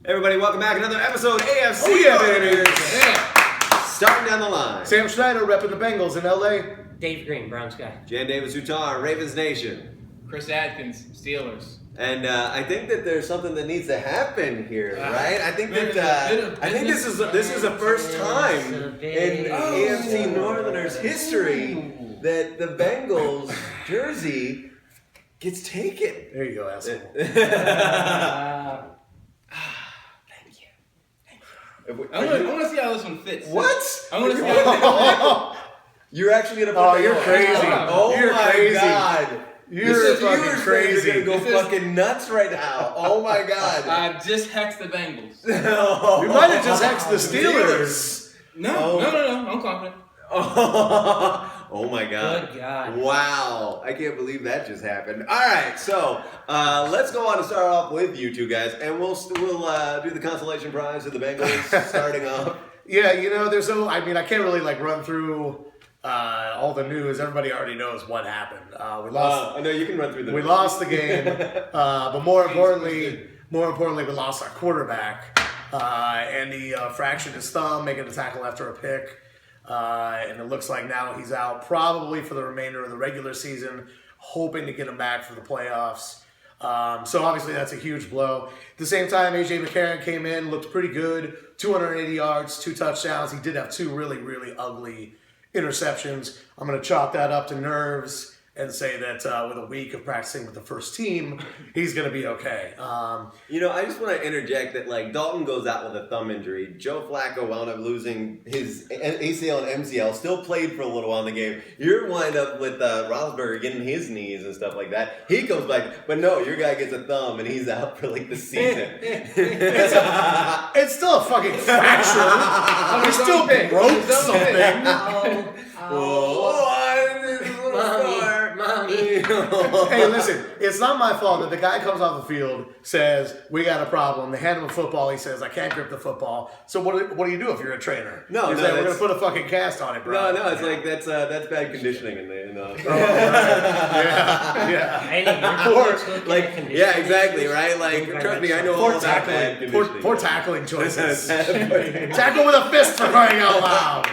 Everybody, welcome back. Another episode AFC baby. Starting down the line. Sam Schneider repping the Bengals in LA. Dave Green, Brown Sky. Jan Davis Utar, Ravens Nation. Chris Atkins, Steelers. And I think that there's something that needs to happen here, right? I think that this is the first time in AFC Northerners history that the Bengals jersey gets taken. There you go, asshole. I want to see how this one fits. What? I want to see how You're actually gonna put Oh, that you're on. crazy. Oh You're my crazy. god. You're fucking crazy. You're gonna go fucking nuts right now. Oh my god. I just hexed the Bengals. You might have just hexed the Steelers. No. I'm confident. Oh my god. Good God. Wow. I can't believe that just happened. Alright, so let's go on and start off with you two guys, and we'll do the consolation prize to the Bengals starting off. Yeah, there's I can't really run through all the news. Everybody already knows what happened. We lost. No, you can run through the We news. lost the game, but more importantly, we lost our quarterback. And he fractured his thumb, making a tackle after a pick. And it looks like now he's out probably for the remainder of the regular season, hoping to get him back for the playoffs. So obviously that's a huge blow. At the same time, A.J. McCarron came in, looked pretty good, 280 yards, 2 touchdowns. He did have 2 really, really ugly interceptions. I'm going to chalk that up to nerves and say that with a week of practicing with the first team, he's going to be okay. I just want to interject that, Dalton goes out with a thumb injury. Joe Flacco wound up losing his ACL and MCL, still played for a little while in the game. You're wind up with Roethlisberger getting his knees and stuff like that. He comes back, but no, your guy gets a thumb and he's out for, the season. It's still a fucking fracture. He still broke something. Mommy. Hey, listen, it's not my fault that the guy comes off the field, says, we got a problem. They hand him a football. He says, I can't grip the football. So what do you do if you're a trainer? No, we're going to put a fucking cast on it, bro. No, it's that's bad conditioning in the Oh, right. Yeah. yeah, exactly, right? Trust me, I know all about bad conditioning. Poor tackling choices. Tackle with a fist for crying out loud.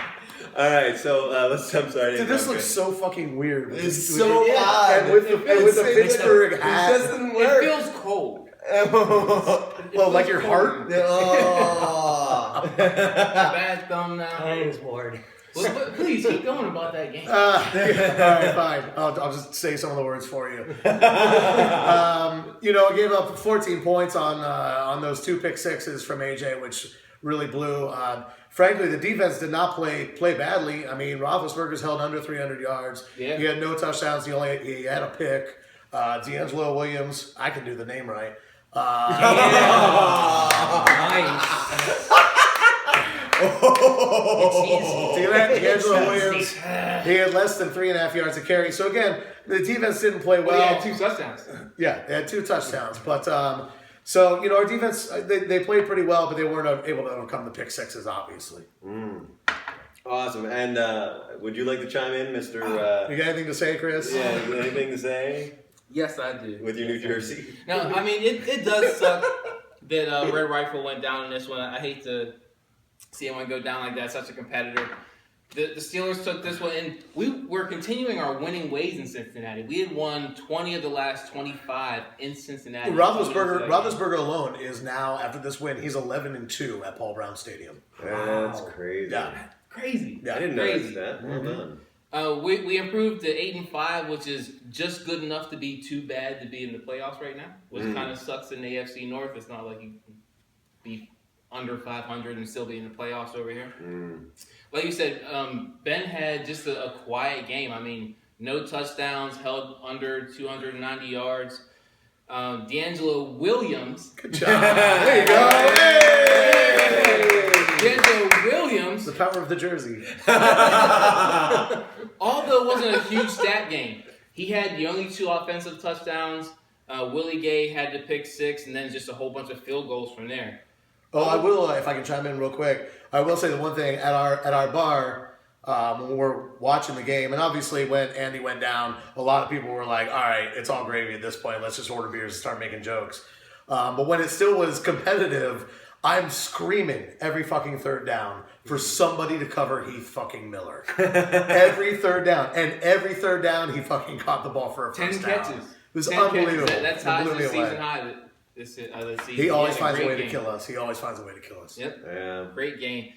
All right, so I'm sorry. Dude, this looks so fucking weird. It's so odd. And with the Pittsburgh hat, It doesn't work. It feels cold. Well, like your heart? Oh. Bad thumb now. Thanks, Ward. Please keep going about that game. All right, fine. I'll just say some of the words for you. I gave up 14 points on those 2 pick sixes from AJ, which really blew. Frankly, the defense did not play badly. I mean, Roethlisberger's held under 300 yards. Yeah. He had no touchdowns. He had a pick. D'Angelo Williams, I can do the name right. Nice. See that? D'Angelo Williams, he had less than 3.5 yards to carry. So again, the defense didn't play well. He had 2 touchdowns. Yeah, they had 2 touchdowns. But, our defense, they played pretty well, but they weren't able to overcome the pick sixes, obviously. Awesome. And would you like to chime in, Mr. You got anything to say, Chris? Yeah, anything to say? Yes, I do. With your New Jersey? No, I mean, it does suck that Red Rifle went down in this one. I hate to see anyone go down like that, such a competitor. The Steelers took this one, and we were continuing our winning ways in Cincinnati. We had won 20 of the last 25 in Cincinnati. Roethlisberger alone is now, after this win, he's 11-2 at Paul Brown Stadium. That's crazy. Yeah. Crazy. Yeah. I didn't notice that. Well done. We improved to 8-5, which is just good enough to be too bad to be in the playoffs right now, which kind of sucks in the AFC North. It's not like you can be under 500 and still be in the playoffs over here. Like you said, Ben had just a quiet game. I mean, no touchdowns, held under 290 yards. D'Angelo Williams. Good job. There you go. Hey! D'Angelo Williams. The power of the jersey. Although it wasn't a huge stat game, he had the only 2 offensive touchdowns. Willie Gay had the pick 6, and then just a whole bunch of field goals from there. Oh, I will, if I can chime in real quick, I will say the one thing at our bar, when we're watching the game, and obviously when Andy went down, a lot of people were like, all right, it's all gravy at this point. Let's just order beers and start making jokes. But when it still was competitive, I'm screaming every fucking third down for somebody to cover Heath fucking Miller. Every third down. And every third down, he fucking caught the ball for a 10 first down. catches. It was 10 unbelievable. Catches. That's high. It blew It's me away. season high. This season. He always had finds a great way to game. kill us. He always finds a way to kill us. Yep. Yeah. Great game.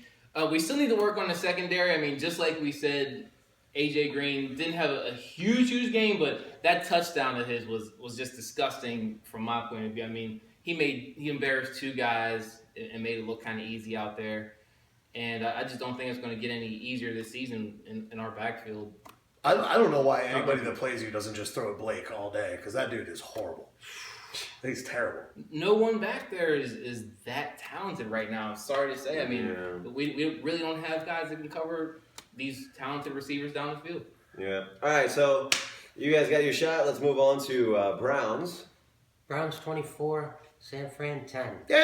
We still need to work on the secondary. I mean, just like we said, AJ Green didn't have a huge game, but that touchdown of his was just disgusting from my point of view. I mean, he embarrassed two guys and made it look kind of easy out there. And I just don't think it's going to get any easier this season in our backfield. I don't know why anybody that plays you doesn't just throw Blake all day, because that dude is horrible. He's terrible. No one back there is that talented right now. I'm sorry to say. I mean, we really don't have guys that can cover these talented receivers down the field. Yeah. All right, so you guys got your shot. Let's move on to Browns. Browns 24, San Fran 10. Yay!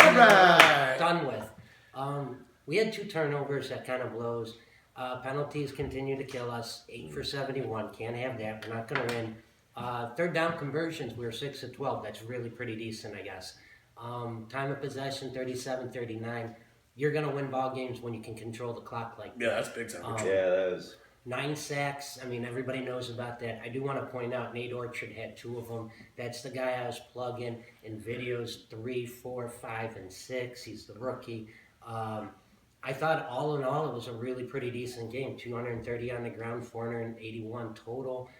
All right. Done with. We had 2 turnovers. That kind of blows. Penalties continue to kill us. 8 for 71. Can't have that. We're not going to win. Third down conversions, we were 6 of 12. That's really pretty decent, I guess. Time of possession, 37-39. You're going to win ball games when you can control the clock like that. Yeah, that's big time. Yeah, that was... 9 sacks. I mean, everybody knows about that. I do want to point out Nate Orchard had 2 of them. That's the guy I was plugging in videos 3, 4, 5, and 6. He's the rookie. I thought all in all it was a really pretty decent game. 230 on the ground, 481 total.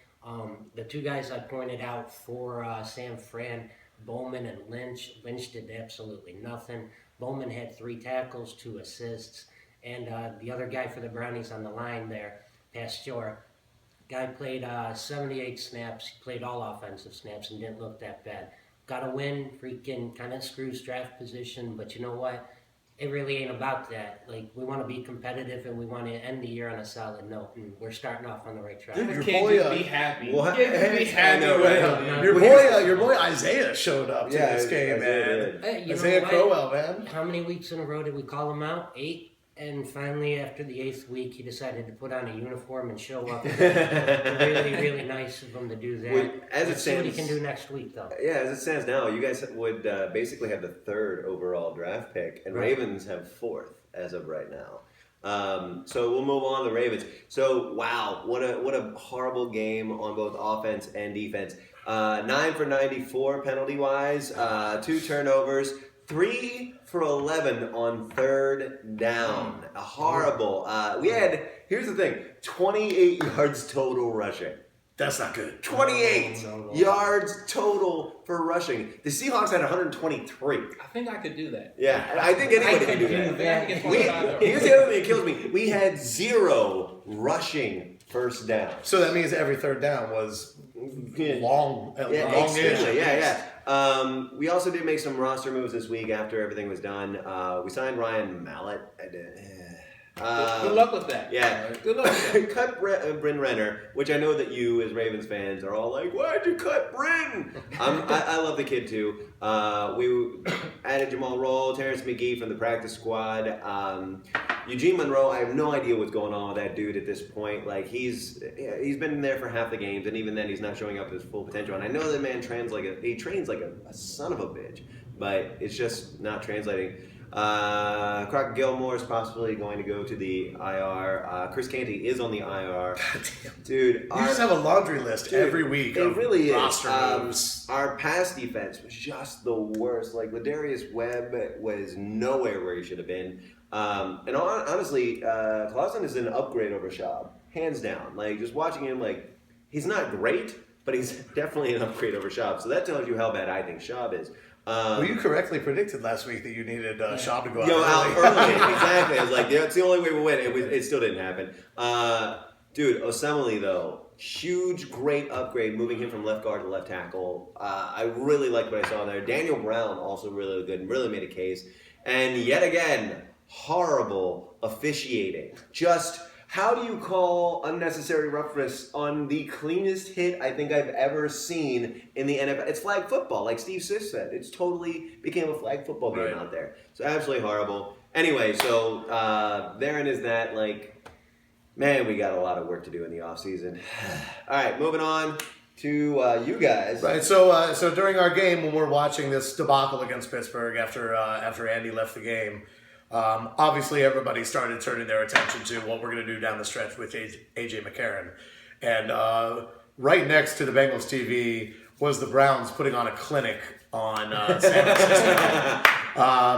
The 2 guys I pointed out for San Fran, Bowman and Lynch. Lynch did absolutely nothing. Bowman had 3 tackles, 2 assists. And the other guy for the Brownies on the line there, Pasteur, guy played 78 snaps. He played all offensive snaps and didn't look that bad. Got to win, freaking kind of screws draft position, but you know what? It really ain't about that. Like, we want to be competitive and we want to end the year on a solid note, and we're starting off on the right track. Dude, You your can't boy, just be happy. What? You can't just be happy. I know, right? right? Your boy Isaiah showed up to this game, Isaiah man. did. Hey, you Isaiah know what? Crowell, man. How many weeks in a row did we call him out? 8. And finally, after the 8th week, he decided to put on a uniform and show up. Really, really nice of him to do that. Well, as it Let's see what he stands- can do next week, though. Yeah, as it stands now, you guys would basically have the 3rd overall draft pick, and Right. Ravens have 4th as of right now. So we'll move on to the Ravens. So wow, what a horrible game on both offense and defense. 9 for 94 penalty wise, 2 turnovers, 3 for 11 on 3rd down. Horrible. Here's the thing: 28 yards total rushing. That's not good. 28 No. yards total for rushing. The Seahawks had 123. I think I could do that. Yeah, I think anybody can do that. I think I can We, get 25. here's the other thing that kills me. We had 0 rushing first down. So that means every third down was long, Yeah, long-ish. extremely. Yeah. We also did make some roster moves this week after everything was done. We signed Ryan Mallett. Good luck with that. Yeah. Good luck with that. Cut Bryn Renner, which I know that you as Ravens fans are all like, why'd you cut Bryn? I love the kid too. We added Jamal Roll, Terrence McGee from the practice squad. Eugene Monroe, I have no idea what's going on with that dude at this point. Like he's been there for half the games, and even then he's not showing up at his full potential. And I know that man trains like a son of a bitch, but it's just not translating. Crockett Gilmore is possibly going to go to the IR. Chris Canty is on the IR. Dude, You just have a laundry list every week. It of really roster is. moves. Our pass defense was just the worst. Like Ladarius Webb was nowhere where he should have been. And honestly, Clausen is an upgrade over Schaub, hands down. Like just watching him, like he's not great, but he's definitely an upgrade over Schaub. So that tells you how bad I think Schaub is. Well, you correctly predicted last week that you needed Schaub to go out out early. early. Exactly. I was like, yeah, it's the only way we win. It still didn't happen. Dude, Osemele, though, huge, great upgrade, moving him from left guard to left tackle. I really liked what I saw there. Daniel Brown also really good and really made a case. And yet again, horrible officiating. Just how do you call unnecessary roughness on the cleanest hit I think I've ever seen in the NFL? It's flag football, like Steve Sis said. It's totally became a flag football game out there. So absolutely horrible. Anyway, so therein is that, like, man, we got a lot of work to do in the offseason. All right, moving on. to you guys. Right. So during our game, when we're watching this debacle against Pittsburgh after Andy left the game, obviously everybody started turning their attention to what we're going to do down the stretch with AJ McCarron, and right next to the Bengals TV was the Browns putting on a clinic on San Francisco.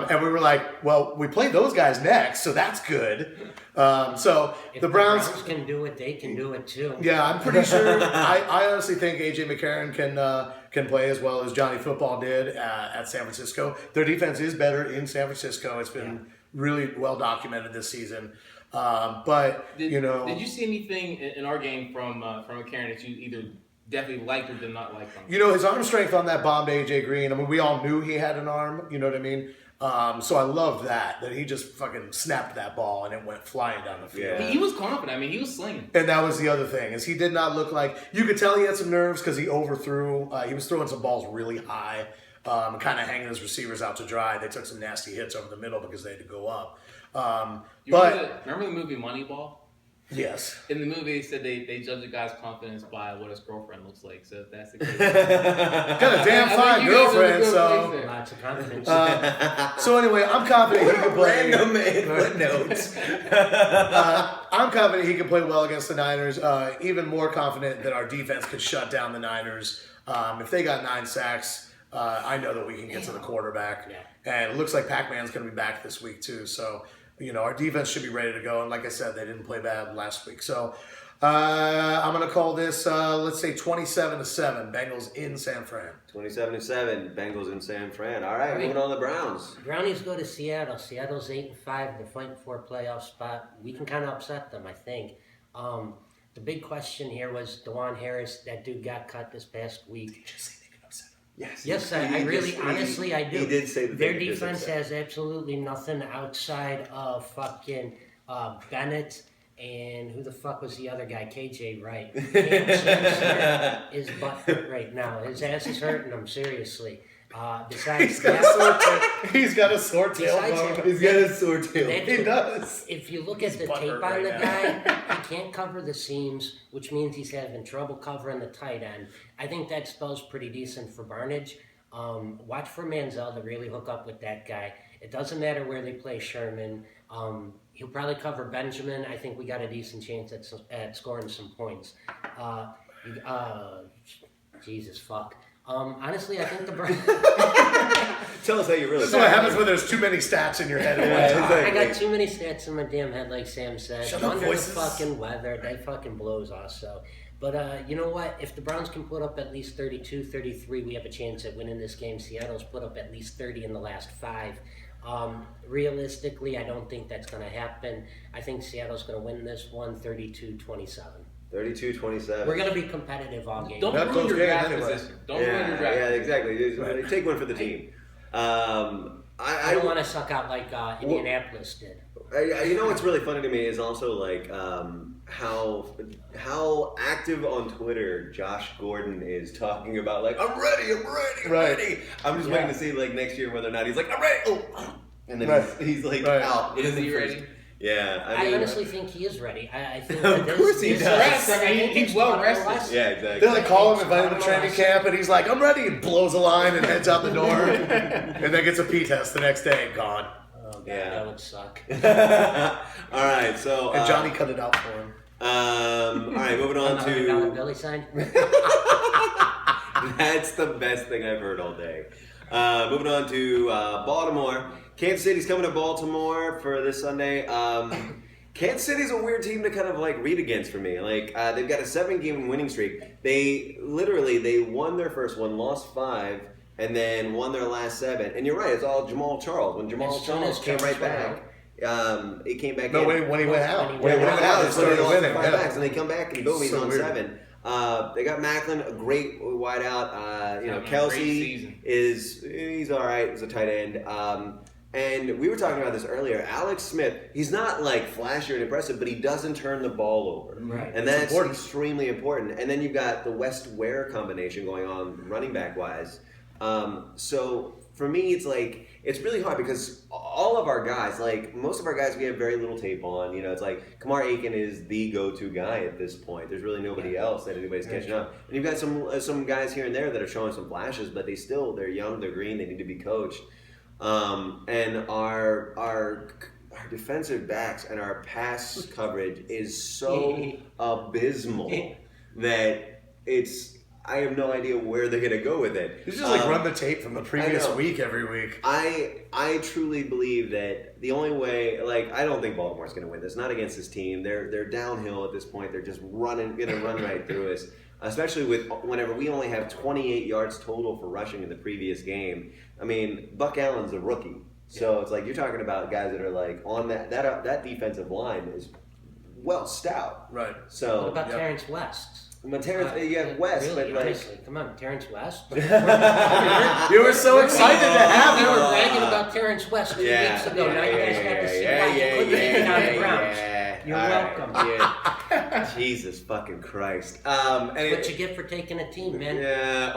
And we were like, well, we played those guys next, so that's good. So If the Browns can do it, they can do it too. Yeah, I'm pretty sure. I honestly think AJ McCarron can play as well as Johnny Football did at San Francisco. Their defense is better in San Francisco. It's been really well documented this season. But Did you see anything in our game from McCarron that you either definitely liked or did not like from him? His arm strength on that bomb to AJ Green. I mean, we all knew he had an arm. You know what I mean? So I love that he just fucking snapped that ball and it went flying down the field. Yeah. He was confident. I mean, he was slinging. And that was the other thing, is he did not look like, you could tell he had some nerves because he overthrew. He was throwing some balls really high, kind of hanging his receivers out to dry. They took some nasty hits over the middle because they had to go up. Remember the movie Moneyball? Yes. In the movie, they said they judge a guy's confidence by what his girlfriend looks like. So if that's the case. Got a damn fine girlfriend, so. Lots of confidence. So anyway, I'm confident he can play. Random footnotes. I'm confident he can play well against the Niners. Even more confident that our defense could shut down the Niners. If they got 9 sacks, I know that we can get to the quarterback. Yeah. And it looks like Pac-Man's going to be back this week too. So, our defense should be ready to go. And like I said, they didn't play bad last week. So I'm going to call this, let's say 27-7, Bengals in San Fran. 27-7, Bengals in San Fran. All right, moving on to the Browns. Brownies go to Seattle. Seattle's 8-5. They're fighting for a playoff spot. We can kind of upset them, I think. The big question here was DeJuan Harris. That dude got cut this past week. Yes, I really, honestly, I do. He did say that their defense has absolutely nothing outside of fucking Bennett and who the fuck was the other guy? KJ Wright. His butt hurt right now. His ass is hurting him, seriously. Besides He's got a sore tail. He's got a sore tail. He does. If you look at the tape on the guy, he can't cover the seams, which means he's having trouble covering the tight end. I think that spells pretty decent for Barnage. Watch for Manziel to really hook up with that guy. It doesn't matter where they play Sherman. He'll probably cover Benjamin. I think we got a decent chance at scoring some points. Jesus fuck. Honestly, I think the Browns. Tell us how you really. This is what happens when there's too many stats in your head at one time. I got too many stats in my damn head, like Sam said. Shut up, Under voices. the fucking weather, that fucking blows us. So, but you know what? If the Browns can put up at least 32, 33, we have a chance at winning this game. Seattle's put up at least 30 in the last 5. Realistically, I don't think that's going to happen. I think Seattle's going to win this one, 32-27. 32-27. We're going to be competitive all game. Don't Not ruin close your game draft anyway. position. Don't ruin your draft. Yeah, exactly. Right. Take one for the team. I don't want to suck out like Indianapolis did. You know what's really funny to me is also like how active on Twitter Josh Gordon is talking about like I'm ready. Right. I'm just waiting to see like next year whether or not he's like I'm ready. And then he's like out. Is he ready? Yeah, I honestly think he is ready. I think Of that course he this does. rest, I think He's it's well taught him a rested. lesson. Yeah, exactly. They like call him, invite him to training camp, and he's like, I'm ready, and blows a line and heads out the door. And then gets a P-test the next day, gone. Oh, God, Yeah. that would suck. All right, so And Johnny cut it out for him. all right, moving on $100 to Billy sign? that's the best thing I've heard all day. Moving on to Baltimore. Kansas City's coming to Baltimore for this Sunday. Kansas City's a weird team to kind of like read against for me. Like they've got a 7-game winning streak. They won their first one, lost 5, and then won their last 7. And you're right, it's all Jamal Charles. When Jamal As soon as Charles came right Charles back, it came back. No, in. when he went out. When he went out, they that's when they started lost winning. 5 Yeah. backs, and they come back and boom, he's So on weird. 7. They got Macklin, a great wideout. Having a great Kelsey season. he's all right as a tight end. And we were talking about this earlier. Alex Smith, he's not like flashy or impressive, but he doesn't turn the ball over. Right. And It's that's important. extremely important. And then you've got the West Ware combination going on running back wise. So for me, it's like, it's really hard because all of our guys, like most of our guys, we have very little tape on. You know, it's like Kamar Aiken is the go-to guy at this point. There's really nobody else that anybody's catching up. And you've got some guys here and there that are showing some flashes, but they're young, they're green, they need to be coached. And our defensive backs and our pass coverage is so abysmal that I have no idea where they're going to go with it. You just run the tape from the previous week every week. I truly believe that the only way, like, I don't think Baltimore's going to win this. Not against this team. They're downhill at this point. They're just going to run right through us. Especially whenever we only have 28 yards total for rushing in the previous game. I mean, Buck Allen's a rookie. So it's like you're talking about guys that are like on that defensive line is well stout. Right. So what about Terrence West? You have West, really, but honestly, come on, Terrence West. You were so excited to have You him. were bragging about Terrence West 2 weeks ago. Now you guys got to see why he couldn't get on the ground. You're welcome. Yeah. Jesus fucking Christ. That's what you get for taking a team, man. Yeah.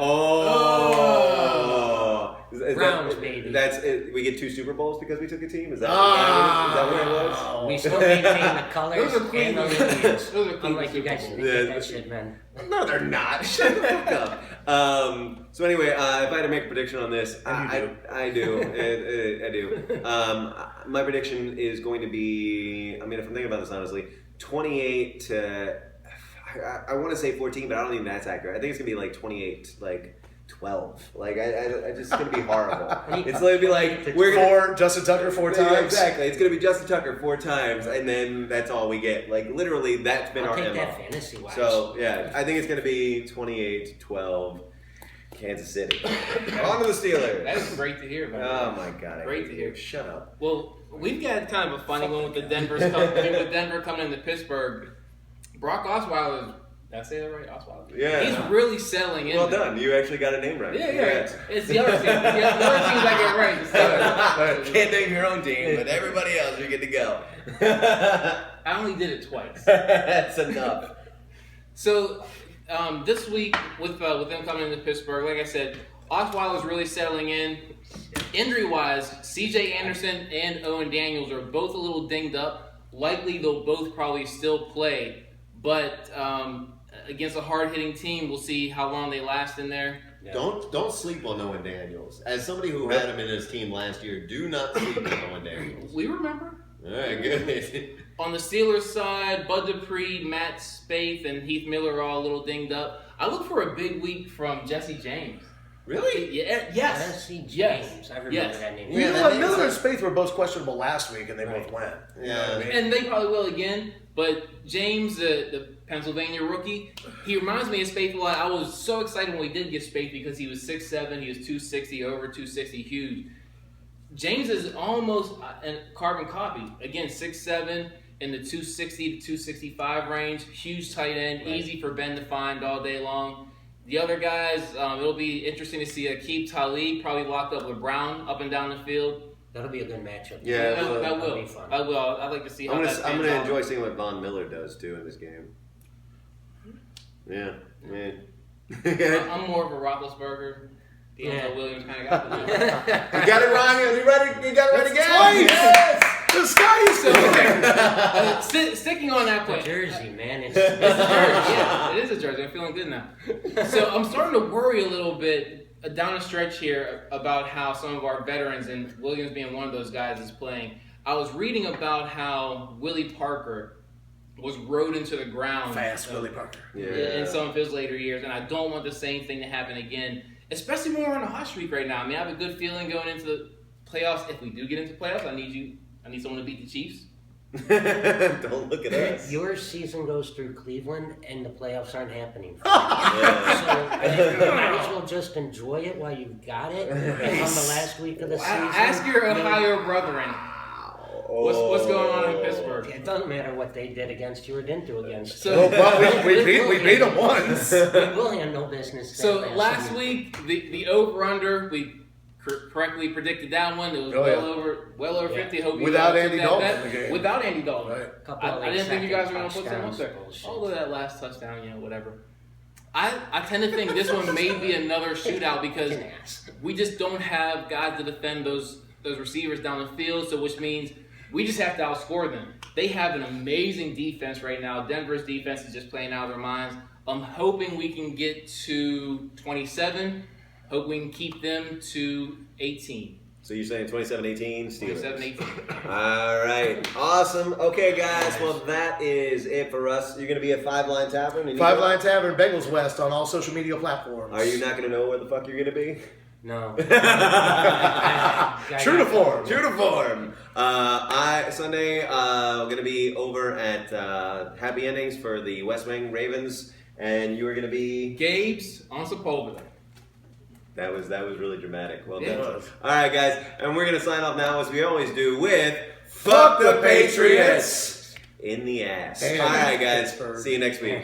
Browns, baby. That's it. We get 2 Super Bowls because we took a team? Is that what it was? We still maintain the colors and the lineage. Those are Unlike you guys didn't get that shit, man. No, they're not. Shut the fuck up. So anyway, if I had to make a prediction on this, I do. I do. My prediction is going to be, I mean, if I'm thinking about this honestly, 28 to, I want to say 14, but I don't think that's accurate. I think it's going to be like 28, like 12. Like, I just going to be horrible. It's going to be like, we're going to... Justin Tucker 4 times. Yeah, exactly. It's going to be Justin Tucker 4 times, and then that's all we get. Like, literally, that's been our MO. I'll take that fantasy-wise. So, yeah, I think it's going to be 28-12, Kansas City. On to the Steelers. That is great to hear, man. Oh, my God. Great to hear. Shut up. Well, we've got kind of a funny one with the Denver coming into Pittsburgh. Brock Osweiler, did I say that right? Osweiler? Yeah. He's really settling in. Well done. You actually got a name right. Yeah. It's the other team. The other teams I get right. So, can't name your own team, but everybody else, you're good to go. I only did it twice. That's enough. So, this week, with them coming into Pittsburgh, like I said, Osweiler's really settling in. Injury-wise, C.J. Anderson and Owen Daniels are both a little dinged up. Likely, they'll both probably still play. But against a hard-hitting team, we'll see how long they last in there. Yeah. Don't sleep on Owen Daniels. As somebody who had him in his team last year, do not sleep on Owen Daniels. We remember. All right, good. On the Steelers side, Bud Dupree, Matt Spaeth, and Heath Miller are all a little dinged up. I look for a big week from Jesse James. Really? Yeah. Yes. Jesse James. Yes. I remember that name. You know what? Miller and Spaeth were both questionable last week, and they both went. Yeah. You know what I mean? And they probably will again. But James, the Pennsylvania rookie, he reminds me of Spaeth a lot. I was so excited when we did get Spaeth because he was 6'7", he was 260, over 260, huge. James is almost a carbon copy. Again, 6'7", in the 260 to 265 range. Huge tight end, easy for Ben to find all day long. The other guys, it'll be interesting to see Aqib Talib probably locked up with Brown up and down the field. That'll be a good matchup. Yeah, that will. Be fun. I will. I'd like to see how I'm that gonna pans out. enjoy seeing what Von Miller does too in this game. Yeah. I'm more of a Roethlisberger. D'Angelo Williams kind of got the You got it wrong. You ready? You got it right again. Twice. Yes. The sky is so okay. Sticking on that The point. jersey, man. It's a jersey. Yeah, it is a jersey. I'm feeling good now. So I'm starting to worry a little bit down the stretch here about how some of our veterans, and Williams being one of those guys, is playing. I was reading about how Willie Parker was rode into the ground. Fast Willie Parker. In some of his later years, and I don't want the same thing to happen again, especially when we're on a hot streak right now. I mean, I have a good feeling going into the playoffs. If we do get into playoffs, I need someone to beat the Chiefs. Don't look at us. Your season goes through Cleveland, and the playoffs aren't happening. Yeah. So you might as well just enjoy it while you've got it. And on the last week of the season, Ask your Ohio brethren. What's going on in Pittsburgh? It doesn't matter what they did against you or didn't do against you. Oh, well, we beat them once. We will have no business. So last week, the over/under, we correctly predicted that one. It was well over 50. Hope you Without took Andy that Dalton bet. in the game. Without Andy Dalton. Right. I didn't think you guys were going to put some up there. Touchdowns, Although that last touchdown, whatever. I tend to think this one may be another shootout because we just don't have guys to defend those those receivers down the field, so which means we just have to outscore them. They have an amazing defense right now. Denver's defense is just playing out of their minds. I'm hoping we can get to 27. Hope we can keep them to 18. So you're saying 27-18 Steelers? 27-18. All right. Awesome. Okay, guys. Well, that is it for us. You're going to be at Five Line Tavern? Five Line Tavern, Bengals West on all social media platforms. Are you not going to know where the fuck you're going to be? No. True to form. True to form. Sunday, we're going to be over at Happy Endings for the West Wing Ravens, and you are going to be... Gabe's on Sepulveda. That was really dramatic. Well Yeah, done. it was. All right, guys, and we're going to sign off now as we always do with Fuck the Patriots in the ass. And All right, guys. Pittsburgh. See you next week.